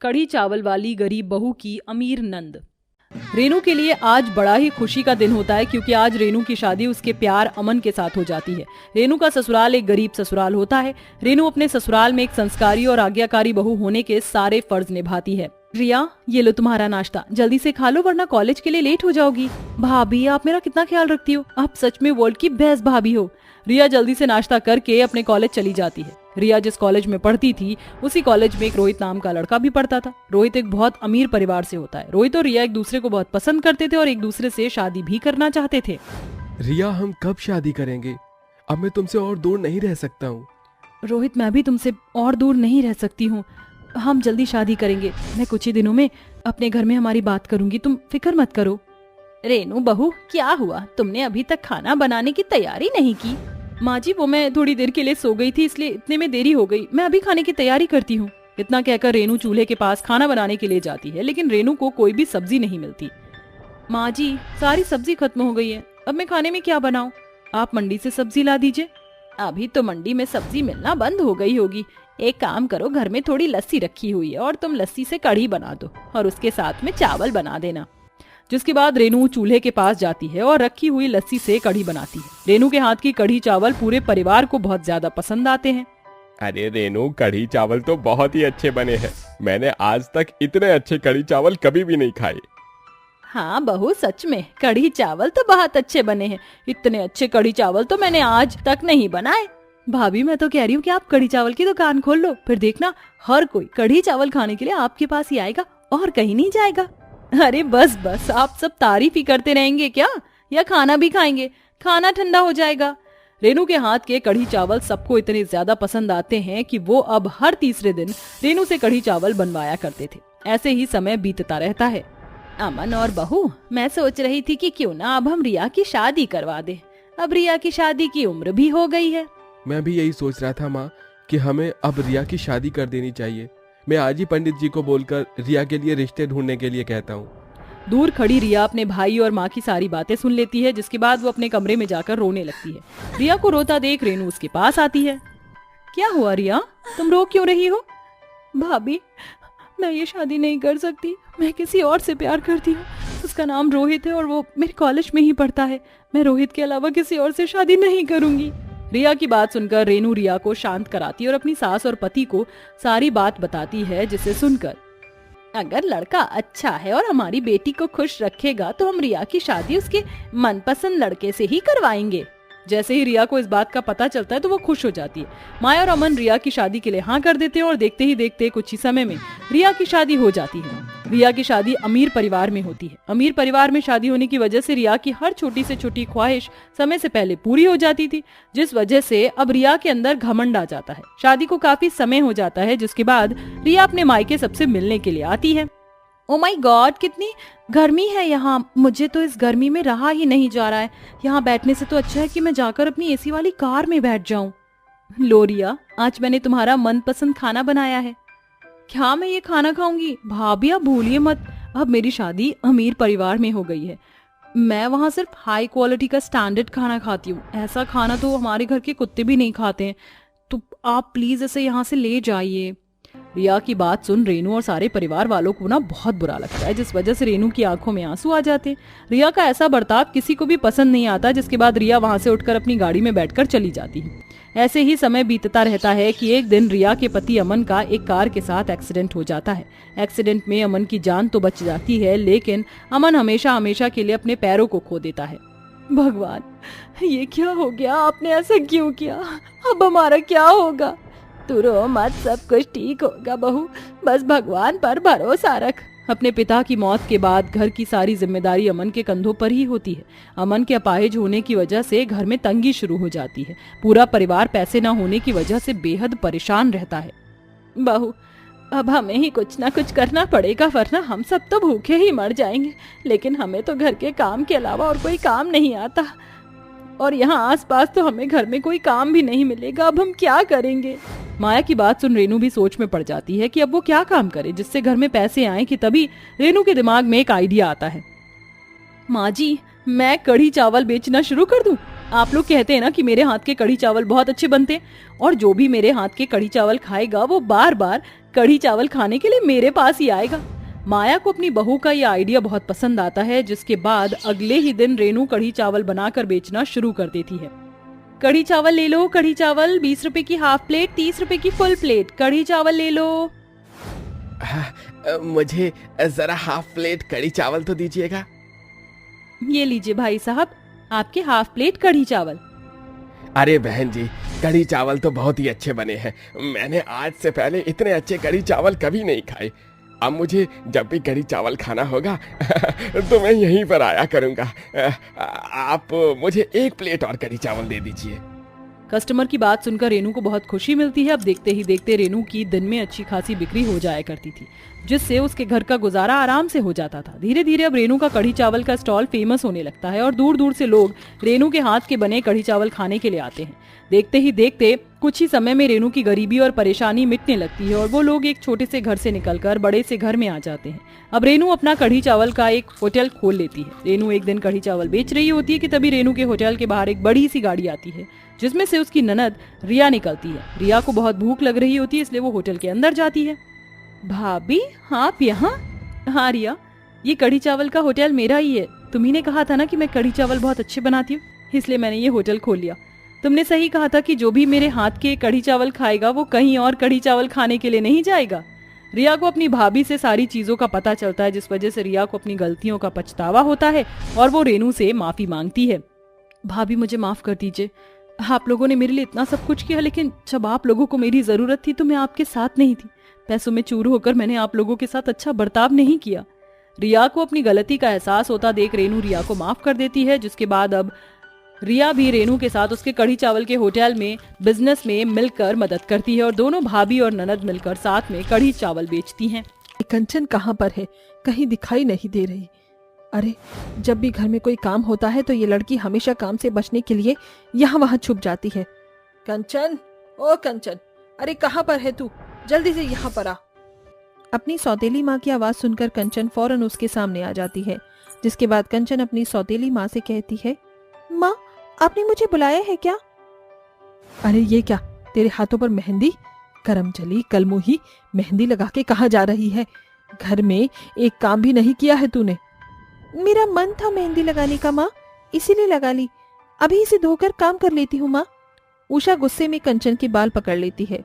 कढ़ी चावल वाली गरीब बहू की अमीर नंद। रेनू के लिए आज बड़ा ही खुशी का दिन होता है क्योंकि आज रेनू की शादी उसके प्यार अमन के साथ हो जाती है। रेनू का ससुराल एक गरीब ससुराल होता है। रेनू अपने ससुराल में एक संस्कारी और आज्ञाकारी बहू होने के सारे फर्ज निभाती है। रिया, ये लो तुम्हारा नाश्ता, जल्दी से खा लो वरना कॉलेज के लिए लेट हो जाओगी। भाभी, आप मेरा कितना ख्याल रखती हो, आप सच में वर्ल्ड की बेस्ट भाभी हो। रिया जल्दी से नाश्ता करके अपने कॉलेज चली जाती है। रिया जिस कॉलेज में पढ़ती थी उसी कॉलेज में एक रोहित नाम का लड़का भी पढ़ता था। रोहित एक बहुत अमीर परिवार से होता है। रोहित और रिया एक दूसरे को बहुत पसंद करते थे और एक दूसरे से शादी भी करना चाहते थे। रिया, हम कब शादी करेंगे? अब मैं तुमसे और दूर नहीं रह सकता हूँ। रोहित, मैं भी तुमसे और दूर नहीं रह सकती हूँ। हम जल्दी शादी करेंगे। मैं कुछ ही दिनों में अपने घर में हमारी बात करूंगी, तुम फिक्र मत करो। रेनू बहू, क्या हुआ? तुमने अभी तक खाना बनाने की तैयारी नहीं की? माँ जी, वो मैं थोड़ी देर के लिए सो गई थी इसलिए इतने में देरी हो गई। मैं अभी खाने की तैयारी करती हूँ। इतना कहकर रेनू चूल्हे के पास खाना बनाने के लिए जाती है, लेकिन रेनू को कोई भी सब्जी नहीं मिलती। माँ जी, सारी सब्जी खत्म हो गई है, अब मैं खाने में क्या बनाऊं? आप मंडी से सब्जी ला दीजिए। अभी तो मंडी में सब्जी मिलना बंद हो गई होगी। एक काम करो, घर में थोड़ी लस्सी रखी हुई है और तुम लस्सी से कढ़ी बना दो और उसके साथ में चावल बना देना। जिसके बाद रेनू चूल्हे के पास जाती है और रखी हुई लस्सी से कढ़ी बनाती है। रेनू के हाथ की कढ़ी चावल पूरे परिवार को बहुत ज्यादा पसंद आते हैं। अरे रेनू, कढ़ी चावल तो बहुत ही अच्छे बने हैं। मैंने आज तक इतने अच्छे कढ़ी चावल कभी भी नहीं खाए। हाँ बहू, सच में कढ़ी चावल तो बहुत अच्छे बने हैं। इतने अच्छे कढ़ी चावल तो मैंने आज तक नहीं बनाए। भाभी, मैं तो कह रही हूँ कि आप कढ़ी चावल की दुकान खोल लो, फिर देखना हर कोई कढ़ी चावल खाने के लिए आपके पास ही आएगा और कहीं नहीं जाएगा। अरे बस बस, आप सब तारीफ ही करते रहेंगे क्या, या खाना भी खाएंगे? खाना ठंडा हो जाएगा। रेनू के हाथ के कढ़ी चावल सबको इतने ज्यादा पसंद आते हैं कि वो अब हर तीसरे दिन रेनू से कढ़ी चावल बनवाया करते थे। ऐसे ही समय बीतता रहता है। अमन और बहू, मैं सोच रही थी कि क्यों ना अब हम रिया की शादी करवा दे। अब रिया की शादी की उम्र भी हो गई है। मैं भी यही सोच रहा था माँ कि हमें अब रिया की शादी कर देनी चाहिए। मैं आज ही पंडित जी को बोलकर रिया के लिए रिश्ते ढूंढने के लिए कहता हूँ। दूर खड़ी रिया अपने भाई और माँ की सारी बातें सुन लेती है, जिसके बाद वो अपने कमरे में जाकर रोने लगती है। रिया को रोता देख रेनू उसके पास आती है। क्या हुआ रिया, तुम रो क्यों रही हो? भाभी, मैं ये शादी नहीं कर सकती। मैं किसी और से प्यार करती हूँ। उसका नाम रोहित है और वो मेरे कॉलेज में ही पढ़ता है। मैं रोहित के अलावा किसी और से शादी नहीं करूंगी। रिया की बात सुनकर रेनू रिया को शांत कराती है और अपनी सास और पति को सारी बात बताती है, जिसे सुनकर अगर लड़का अच्छा है और हमारी बेटी को खुश रखेगा तो हम रिया की शादी उसके मनपसंद लड़के से ही करवाएंगे। जैसे ही रिया को इस बात का पता चलता है तो वो खुश हो जाती है। माया और अमन रिया की शादी के लिए हाँ कर देते हैं और देखते ही देखते कुछ ही समय में रिया की शादी हो जाती है। रिया की शादी अमीर परिवार में होती है। अमीर परिवार में शादी होने की वजह से रिया की हर छोटी से छोटी ख्वाहिश समय से पहले पूरी हो जाती थी, जिस वजह से अब रिया के अंदर घमंड आ जाता है। शादी को काफी समय हो जाता है, जिसके बाद रिया अपने मायके सबसे मिलने के लिए आती है। ओ माय गॉड, कितनी गर्मी है यहाँ। मुझे तो इस गर्मी में रहा ही नहीं जा रहा है। यहाँ बैठने से तो अच्छा है कि मैं जाकर अपनी एसी वाली कार में बैठ जाऊं। लो रिया, आज मैंने तुम्हारा मनपसंद खाना बनाया है। क्या मैं ये खाना खाऊंगी? भाभी, आप भूलिए मत, अब मेरी शादी अमीर परिवार में हो गई है। मैं वहाँ सिर्फ हाई क्वालिटी का स्टैंडर्ड खाना खाती हूँ। ऐसा खाना तो हमारे घर के कुत्ते भी नहीं खाते हैं। तो आप प्लीज इसे यहाँ से ले जाइए। रिया की बात सुन रेनू और सारे परिवार वालों को ना बहुत बुरा लगता है, जिस वजह से रेनू की आंखों में आंसू आ जाते हैं। रिया का ऐसा बर्ताव किसी को भी पसंद नहीं आता, जिसके बाद रिया वहां से उठकर अपनी गाड़ी में बैठकर चली जाती है। ऐसे ही समय बीतता रहता है कि एक दिन रिया के पति अमन का एक कार के साथ एक्सीडेंट हो जाता है। एक्सीडेंट में अमन की जान तो बच जाती है, लेकिन अमन हमेशा हमेशा के लिए अपने पैरों को खो देता है। भगवान, ये क्या हो गया? आपने ऐसा क्यों किया? अब हमारा क्या होगा? तू रो मत, सब कुछ ठीक होगा बहू, बस भगवान पर भरोसा रख। अपने पिता की मौत के बाद घर की सारी जिम्मेदारी अमन के कंधों पर ही होती है। अमन के अपाहिज होने की वजह से घर में तंगी शुरू हो जाती है। पूरा परिवार पैसे न होने की वजह से बेहद परेशान रहता है। बहू, अब हमें ही कुछ ना कुछ करना पड़ेगा, वरना हम सब तो भूखे ही मर जाएंगे। लेकिन हमें तो घर के काम के अलावा और कोई काम नहीं आता, और यहाँ आसपास तो हमें घर में कोई काम भी नहीं मिलेगा। अब हम क्या करेंगे? माया की बात सुन रेनू भी सोच में पड़ जाती है कि अब वो क्या काम करे जिससे घर में पैसे आए। कि तभी रेनू के दिमाग में एक आइडिया आता है। माँ जी, मैं कढ़ी चावल बेचना शुरू कर दूं? आप लोग कहते हैं ना कि मेरे हाथ के कढ़ी चावल बहुत अच्छे बनते हैं और जो भी मेरे हाथ के कढ़ी चावल खाएगा वो बार बार कढ़ी चावल खाने के लिए मेरे पास ही आएगा। माया को अपनी बहू का ये आइडिया बहुत पसंद आता है, जिसके बाद अगले ही दिन रेनू कढ़ी चावल बनाकर बेचना शुरू कर देती है। कढ़ी चावल ले लो, कढ़ी चावल 20 रुपए की हाफ प्लेट, 30 रुपए की फुल प्लेट, कढ़ी चावल ले लो। मुझे जरा हाफ प्लेट कढ़ी चावल तो दीजिएगा। ये लीजिए भाई साहब, आपके हाफ प्लेट कढ़ी चावल। अरे बहन जी, कढ़ी चावल तो बहुत ही अच्छे बने हैं। मैंने आज से पहले इतने अच्छे कढ़ी चावल कभी नहीं खाए। अब मुझे जब भी कढ़ी चावल खाना होगा तो मैं यहीं पर आया करूंगा। आप मुझे 1 प्लेट और कढ़ी चावल दे दीजिए। कस्टमर की बात सुनकर रेनू को बहुत खुशी मिलती है। अब देखते ही देखते रेनू की दिन में अच्छी खासी बिक्री हो जाया करती थी, जिससे उसके घर का गुजारा आराम से हो जाता था। धीरे धीरे अब रेनू का कढ़ी चावल का स्टॉल फेमस होने लगता है और दूर दूर से लोग रेनू के हाथ के बने कढ़ी चावल खाने के लिए आते हैं। देखते ही देखते कुछ ही समय में रेनू की गरीबी और परेशानी मिटने लगती है और वो लोग एक छोटे से घर से निकलकर बड़े से घर में आ जाते हैं। अब रेनू अपना कढ़ी चावल का एक होटल खोल लेती है। रेनू एक दिन कढ़ी चावल बेच रही होती है कि तभी रेनू के होटल के बाहर एक बड़ी सी गाड़ी आती है, जिसमें से उसकी ननद रिया निकलती है। रिया को बहुत भूख लग रही होती है, इसलिए वो होटल के अंदर जाती है। भाभी, आप यहाँ? हाँ रिया, ये कढ़ी चावल का होटल मेरा ही है। तुम्ही ने कहा था ना कि मैं कढ़ी चावल बहुत अच्छे बनाती हूँ, इसलिए मैंने ये होटल खोल लिया। तुमने सही कहा था कि जो भी मेरे हाथ के कढ़ी चावल खाएगा वो कहीं और कढ़ी चावल खाने के लिए नहीं जाएगा। रिया को अपनी भाभी से सारी चीजों का पता चलता है, जिस वजह से रिया को अपनी गलतियों का पछतावा होता है और वो रेनू से माफी मांगती है। भाभी, मुझे माफ कर दीजिए। आप लोगों ने मेरे लिए इतना सब कुछ किया, लेकिन जब आप लोगों को मेरी जरूरत थी तो मैं आपके साथ नहीं थी। पैसों में चूर होकर मैंने आप लोगों के साथ अच्छा बर्ताव नहीं किया। रिया को अपनी गलती का एहसास होता देख रेनू रिया को माफ कर देती है, जिसके बाद अब रिया भी रेनू के साथ उसके कढ़ी चावल के होटल में बिजनेस में मिलकर मदद करती है और दोनों भाभी और ननद मिलकर साथ में कढ़ी चावल बेचती हैं। कंचन कहाँ पर है? कहीं दिखाई नहीं दे रही। अरे, जब भी घर में कोई काम होता है तो ये लड़की हमेशा काम से बचने के लिए यहाँ वहाँ छुप जाती है। कंचन, ओ कंचन, अरे कहाँ पर है तू? जल्दी से यहाँ पर आ। अपनी सौतेली माँ की आवाज सुनकर कंचन फौरन उसके सामने आ जाती है, जिसके बाद कंचन अपनी सौतेली माँ से कहती है, माँ, आपने मुझे बुलाया है क्या? अरे ये क्या, तेरे हाथों पर मेहंदी? करमचली कलमुही, मेहंदी लगा के कहाँ जा रही है? घर में एक काम भी नहीं किया है तूने। मेरा मन था मेहंदी लगाने का माँ, इसीलिए लगा ली। अभी इसे धोकर काम कर लेती हूँ माँ। उषा गुस्से में कंचन के बाल पकड़ लेती है।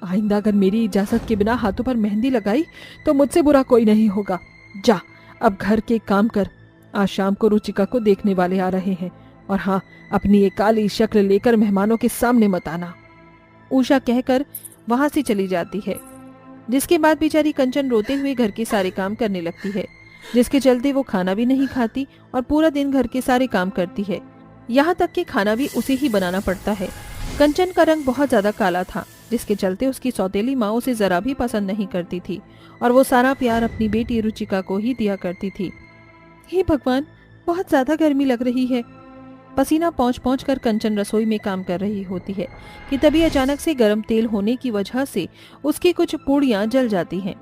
आइंदा अगर मेरी इजाजत के बिना हाथों पर मेहंदी लगाई तो मुझसे बुरा कोई नहीं होगा। जा, अब घर के काम कर। आज शाम को रुचिका को देखने वाले आ रहे हैं, और हाँ, अपनी ये काली शक्ल लेकर मेहमानों के सामने मत आना। उषा कहकर वहां से चली जाती है, जिसके बाद बेचारी कंचन रोते हुए घर के सारे काम करने लगती है, जिसके चलते वो खाना भी नहीं खाती और पूरा दिन घर के सारे काम करती है। यहाँ तक कि खाना भी उसे ही बनाना पड़ता है। कंचन का रंग बहुत ज्यादा काला था, जिसके चलते उसकी सौतेली माँ उसे जरा भी पसंद नहीं करती थी और वो सारा प्यार अपनी बेटी रुचिका को ही दिया करती थी। हे भगवान, बहुत ज्यादा गर्मी लग रही है। पसीना पहुंच पहुंच कर कंचन रसोई में काम कर रही होती है कि तभी अचानक से गर्म तेल होने की वजह से उसकी कुछ पूड़ियां जल जाती हैं।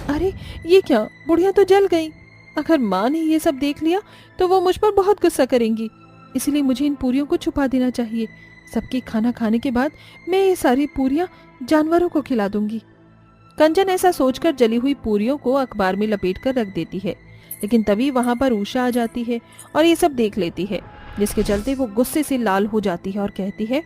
अरे ये क्या, पूड़ियां तो जल गईं। अगर माँ ने ये सब देख लिया तो वो मुझ पर बहुत गुस्सा करेंगी, इसलिए मुझे इन पूरियों को छुपा देना चाहिए। सबके खाना खाने के बाद मैं ये सारी पूरियां जानवरों को खिला दूंगी। कंचन ऐसा सोचकर जली हुई पूरियों को अखबार में लपेट कर रख देती है, लेकिन तभी वहां पर उषा आ जाती है और ये सब देख लेती है, जिसके चलते वो गुस्से से लाल हो जाती है और कहती है,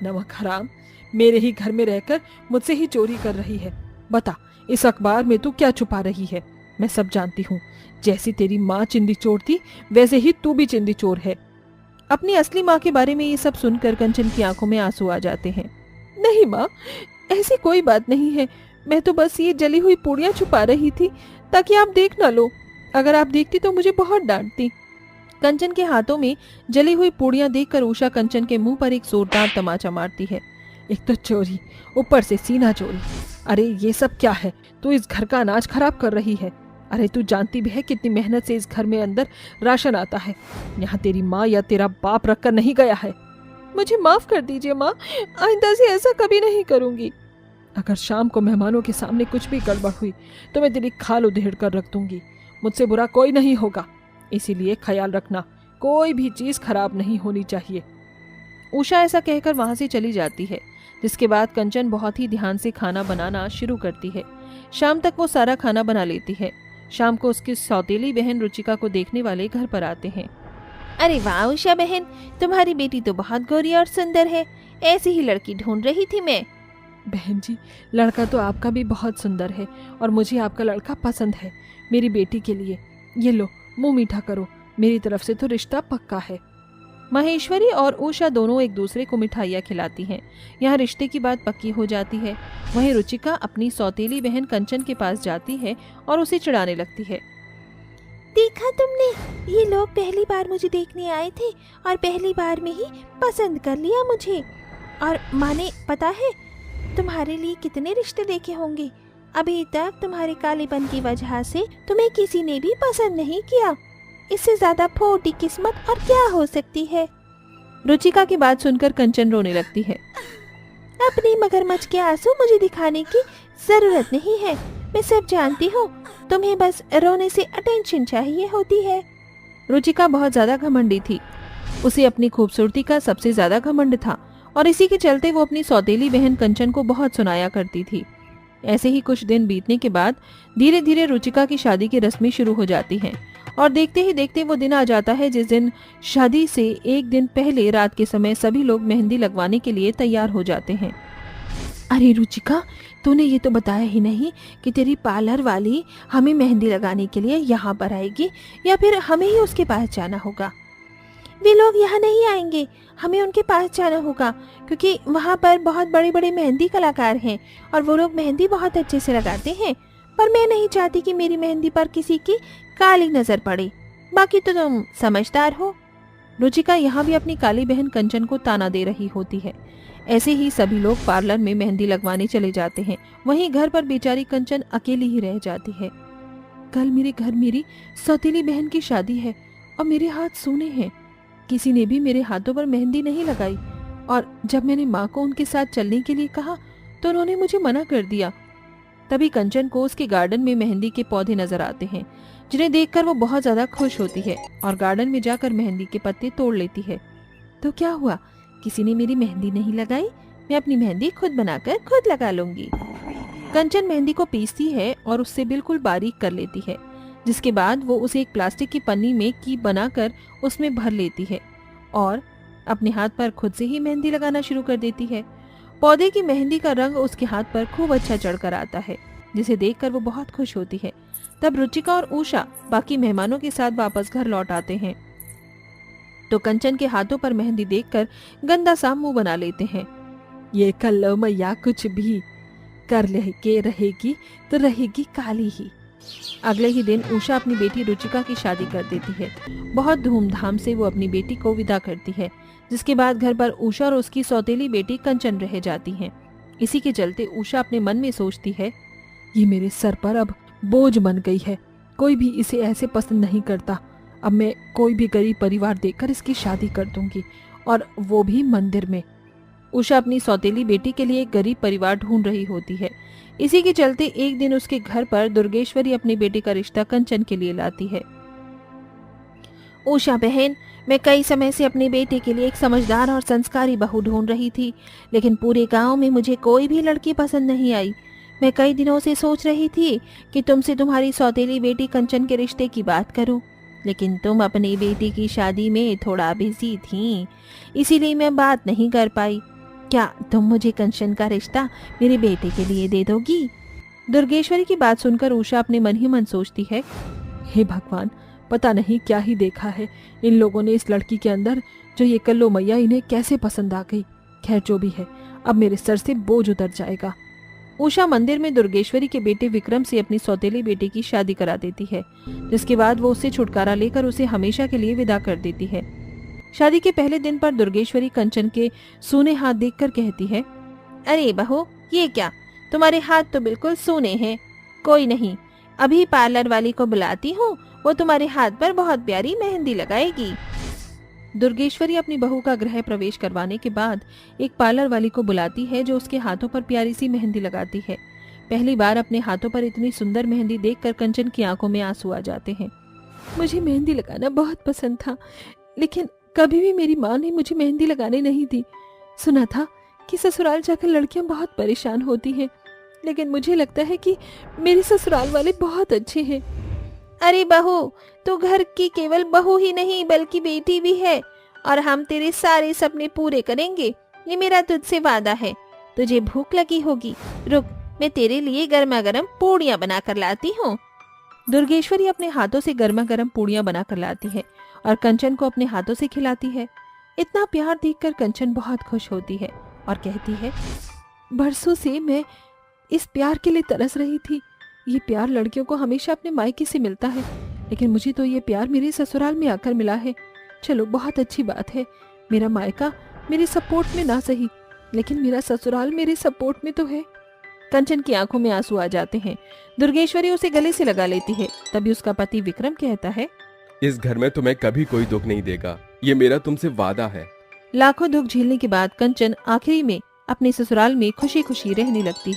नमक हराम, मेरे ही घर में रहकर मुझसे ही चोरी कर रही है। बता, इस अखबार में तू क्या छुपा रही है? मैं सब जानती हूँ। जैसी तेरी माँ चिंदी चोर थी, वैसे ही तू भी चिंदी चोर है। अपनी असली माँ के बारे में ये सब सुनकर कंचन की आंखों में आंसू आ जाते हैं। नहीं माँ, ऐसी कोई बात नहीं है। मैं तो बस ये जली हुई पूड़ियाँ छुपा रही थी ताकि आप देख ना लो। अगर आप देखती तो मुझे बहुत डांटती। कंचन के हाथों में जली हुई पूड़ियां देखकर उषा कंचन के मुंह पर एक जोरदार तमाचा मारती है। एक तो चोरी, ऊपर से सीना चोरी। अरे ये सब क्या है? तू इस घर का अनाज खराब कर रही है। अरे तू जानती भी है कितनी मेहनत से इस घर में अंदर राशन आता है। यहाँ तेरी माँ या तेरा बाप रख कर नहीं गया है। मुझे माफ कर दीजिए माँ, आइंदा से ऐसा कभी नहीं करूंगी। अगर शाम को मेहमानों के सामने कुछ भी गड़बड़ हुई तो मैं तेरी खाल उधेड़ कर रख दूंगी। मुझसे बुरा कोई नहीं होगा, इसीलिए ख्याल रखना, कोई भी चीज खराब नहीं होनी चाहिए। उषा ऐसा कहकर वहां से चली जाती है, जिसके बाद कंचन बहुत ही ध्यान से खाना बनाना शुरू करती है। शाम तक वो सारा खाना बना लेती है। शाम को उसकी सौतेली बहन रुचिका को देखने वाले घर पर आते हैं। अरे वाह उषा बहन, तुम्हारी बेटी तो बहुत गोरी और सुंदर है। ऐसी ही लड़की ढूंढ रही थी मैं। बहन जी, लड़का तो आपका भी बहुत सुंदर है और मुझे आपका लड़का पसंद है। मेरी बेटी के लिए ये लो, मुंह मीठा करो, मेरी तरफ से तो रिश्ता पक्का है। महेश्वरी और उषा दोनों एक दूसरे को मिठाइयाँ खिलाती हैं। यहाँ रिश्ते की बात पक्की हो जाती है। वहीं रुचिका अपनी सौतेली बहन कंचन के पास जाती है और उसे चिढ़ाने लगती है। देखा तुमने, ये लोग पहली बार मुझे देखने आए थे और पहली बार में ही पसंद कर लिया मुझे। और माने पता है तुम्हारे लिए कितने रिश्ते देखे होंगे। अभी तक तुम्हारे कालेपन की वजह से तुम्हें किसी ने भी पसंद नहीं किया। इससे ज्यादा फोटी किस्मत और क्या हो सकती है। रुचिका की बात सुनकर कंचन रोने लगती है। अपनी मगरमच्छ के आंसू मुझे दिखाने की जरूरत नहीं है। मैं सब जानती हूँ, तुम्हें बस रोने से अटेंशन चाहिए होती है। रुचिका बहुत ज्यादा घमंडी थी। उसे अपनी खूबसूरती का सबसे ज्यादा घमंड था और इसी के चलते वो अपनी सौतेली बहन कंचन को बहुत सुनाया करती थी। ऐसे ही कुछ दिन बीतने के बाद धीरे धीरे रुचिका की शादी की रस्में शुरू हो जाती हैं और देखते ही देखते वो दिन आ जाता है जिस दिन शादी से एक दिन पहले रात के समय सभी लोग मेहंदी लगवाने के लिए तैयार हो जाते हैं। अरे रुचिका, तूने ये तो बताया ही नहीं कि तेरी पार्लर वाली हमें मेहंदी लगाने के लिए यहाँ पर आएगी या फिर हमें ही उसके पास जाना होगा। वे लोग यहाँ नहीं आएंगे, हमें उनके पास जाना होगा क्योंकि वहाँ पर बहुत बड़े बड़े मेहंदी कलाकार हैं और वो लोग मेहंदी बहुत अच्छे से लगाते हैं। पर मैं नहीं चाहती कि मेरी मेहंदी पर किसी की काली नजर पड़े। बाकी तो तुम समझदार हो। रुचिका यहाँ भी अपनी काली बहन कंचन को ताना दे रही होती है। ऐसे ही सभी लोग पार्लर में मेहंदी लगवाने चले जाते हैं। वहीं घर पर बेचारी कंचन अकेली ही रह जाती है। कल मेरे घर मेरी सौतेली बहन की शादी है और मेरे हाथ सूने हैं। किसी ने भी मेरे हाथों पर मेहंदी नहीं लगाई और जब मैंने माँ को उनके साथ चलने के लिए कहा तो उन्होंने मुझे मना कर दिया। तभी कंचन को उसके गार्डन में मेहंदी के पौधे नजर आते हैं, जिन्हें देखकर वो बहुत ज्यादा खुश होती है और गार्डन में जाकर मेहंदी के पत्ते तोड़ लेती है। तो क्या हुआ, किसी ने मेरी मेहंदी नहीं लगाई? मैं अपनी मेहंदी खुद बनाकर खुद लगा लूंगी। कंचन मेहंदी को पीसती है और उससे बिल्कुल बारीक कर लेती है, जिसके बाद वो उसे एक प्लास्टिक की पन्नी में कीप बनाकर उसमें भर लेती है और अपने हाथ पर खुद से ही मेहंदी लगाना शुरू कर देती है। पौधे की मेहंदी का रंग उसके हाथ पर खूब अच्छा चढ़कर आता है, जिसे देखकर वो बहुत खुश होती है। तब रुचिका और उषा बाकी मेहमानों के साथ वापस घर लौट आते हैं तो कंचन के हाथों पर मेहंदी देखकर गंदा सा मुंह बना लेते हैं। ये कल्लो मैया कुछ भी कर लेके रहेगी तो रहेगी काली ही। अगले ही दिन उषा अपनी बेटी रुचिका की शादी कर देती है। बहुत धूमधाम से वो अपनी बेटी को विदा करती है, जिसके बाद घर पर उषा और उसकी सौतेली बेटी कंचन रह जाती हैं। इसी के चलते उषा अपने मन में सोचती है, ये मेरे सर पर अब बोझ बन गई है। कोई भी इसे ऐसे पसंद नहीं करता। अब मैं कोई भी गरीब परिवार देखकर इसकी शादी कर दूंगी, और वो भी मंदिर में। उषा अपनी सौतेली बेटी के लिए एक गरीब परिवार ढूंढ रही होती है। इसी के चलते एक दिन उसके घर पर दुर्गेश्वरी अपनी बेटी का रिश्ता कंचन के लिए लाती है। उषा बहन, मैं कई समय से अपने बेटे के लिए एक समझदार और संस्कारी बहू ढूंढ रही थी, लेकिन पूरे गांव में मुझे कोई भी लड़की पसंद नहीं आई। मैं कई दिनों से सोच रही थी कि तुमसे तुम्हारी सौतेली बेटी कंचन के रिश्ते की बात करूं, लेकिन तुम अपनी बेटी की शादी में थोड़ा बिजी थीं, इसीलिए मैं बात नहीं कर पाई। क्या तुम मुझे कंचन का रिश्ता मेरे बेटे के लिए दे दोगी? दुर्गेश्वरी की बात सुनकर उषा अपने मन ही मन सोचती है, हे भगवान, पता नहीं क्या ही देखा है इन लोगों ने इस लड़की के अंदर, जो ये कल्लो मैया इन्हें कैसे पसंद आ गई। खैर जो भी है, अब मेरे सर से बोझ उतर जाएगा। उषा मंदिर में दुर्गेश्वरी के बेटे विक्रम से अपनी सौतेली बेटे की शादी करा देती है, जिसके बाद वो उससे छुटकारा लेकर उसे हमेशा के लिए विदा कर देती है। शादी के पहले दिन पर दुर्गेश्वरी कंचन के सूने हाथ देखकर कहती है, अरे बहू, ये क्या, तुम्हारे हाथ तो बिल्कुल सूने हैं। कोई नहीं, अभी पार्लर वाली को बुलाती हूँ, वो तुम्हारे हाथ पर बहुत प्यारी मेहंदी लगाएगी। दुर्गेश्वरी अपनी बहू का गृह प्रवेश करवाने के बाद एक पार्लर वाली को बुलाती है, जो उसके हाथों पर प्यारी सी मेहंदी लगाती है। पहली बार अपने हाथों पर इतनी सुंदर मेहंदी देखकर कंचन की आंखों में आंसू आ जाते हैं। मुझे मेहंदी लगाना बहुत पसंद था, लेकिन कभी भी मेरी माँ ने मुझे मेहंदी लगाने नहीं दी। सुना था कि ससुराल जाकर लड़कियां बहुत परेशान होती हैं, लेकिन मुझे लगता है कि मेरे ससुराल वाले बहुत अच्छे हैं। अरे बहू, तू घर की केवल बहू ही नहीं बल्कि बेटी भी है, और हम तेरे सारे सपने पूरे करेंगे, ये मेरा तुझसे वादा है। तुझे भूख लगी होगी, रुक, मैं तेरे लिए गर्मा गर्म पूड़ियाँ बना कर लाती हूँ। दुर्गेश्वरी अपने हाथों से गर्मा गर्म पूड़ियाँ बना कर लाती है और कंचन को अपने हाथों से खिलाती है। इतना प्यार देखकर कंचन बहुत खुश होती है और कहती है, बरसों से मैं इस प्यार के लिए तरस रही थी। ये प्यार लड़कियों को हमेशा अपने मायके से मिलता है, लेकिन मुझे तो ये प्यार मेरे ससुराल में आकर मिला है। चलो, बहुत अच्छी बात है। मेरा मायका मेरे सपोर्ट में ना सही, लेकिन मेरा ससुराल मेरे सपोर्ट में तो है। कंचन की आंखों में आंसू आ जाते हैं। दुर्गेश्वरी उसे गले से लगा लेती है। तभी उसका पति विक्रम कहता है, इस घर में तुम्हें कभी कोई दुख नहीं देगा, ये मेरा तुमसे वादा है। लाखों दुख झेलने के बाद कंचन आखिरी में अपने ससुराल में खुशी खुशी रहने लगती है।